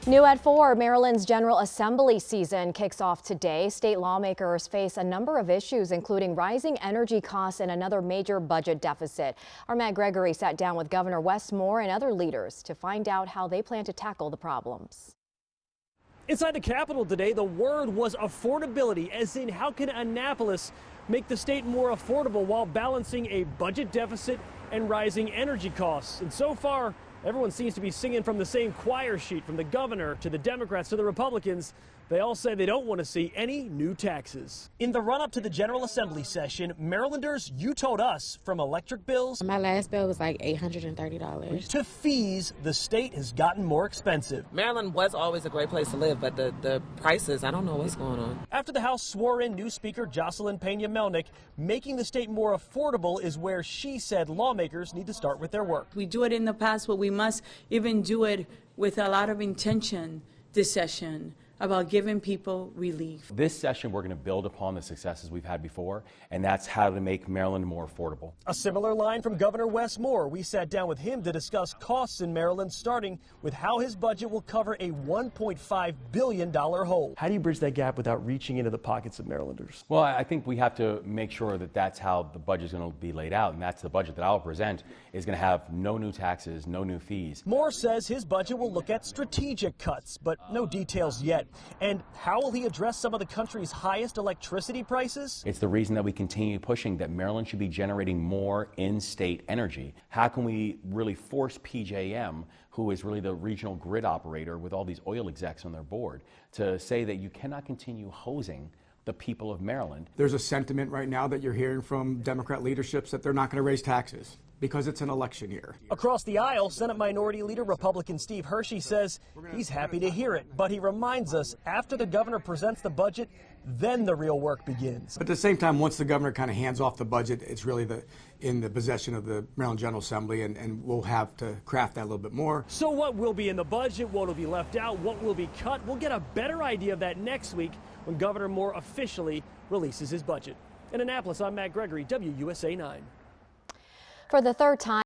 New at 4, Maryland's General Assembly season kicks off today. State lawmakers face a number of issues, including rising energy costs and another major budget deficit. Our Matt Gregory sat down with Governor Wes Moore and other leaders to find out how they plan to tackle the problems. Inside the Capitol today, the word was affordability, as in how can Annapolis make the state more affordable while balancing a budget deficit and rising energy costs. And so far, everyone seems to be singing from the same choir sheet, from the governor to the Democrats to the Republicans. They all say they don't want to see any new taxes. In the run-up to the General Assembly session, Marylanders, you told us, from electric bills my last bill was like $830. to fees, the state has gotten more expensive. Maryland was always a great place to live, but the prices, I don't know what's going on. After the House swore in new Speaker Jocelyn Pena-Melnick, making the state more affordable is where she said lawmakers need to start with their work. We do it in the past, but we must even do it with a lot of intention this session about giving people relief. This session, we're going to build upon the successes we've had before, and that's how to make Maryland more affordable. A similar line from Governor Wes Moore. We sat down with him to discuss costs in Maryland, starting with how his budget will cover a $1.5 billion hole. How do you bridge that gap without reaching into the pockets of Marylanders? Well, I think we have to make sure that that's how the budget is going to be laid out, and that's the budget that I'll present is going to have no new taxes, no new fees. Moore says his budget will look at strategic cuts, but no details yet. And how will he address some of the country's highest electricity prices? It's the reason that we continue pushing that Maryland should be generating more in-state energy. How can we really force PJM, who is really the regional grid operator with all these oil execs on their board, to say that you cannot continue hosing the people of Maryland? There's a sentiment right now that you're hearing from Democrat leaderships that they're not going to raise taxes because it's an election year. Across the aisle, Senate Minority Leader Republican Steve Hershey says he's happy to hear it, but he reminds us after the governor presents the budget, then the real work begins. But at the same time, once the governor kind of hands off the budget, it's really in the possession of the Maryland General Assembly, and we'll have to craft that a little bit more. So what will be in the budget, what will be left out, what will be cut? We'll get a better idea of that next week when Governor Moore officially releases his budget. In Annapolis, I'm Matt Gregory, WUSA 9. For the third time,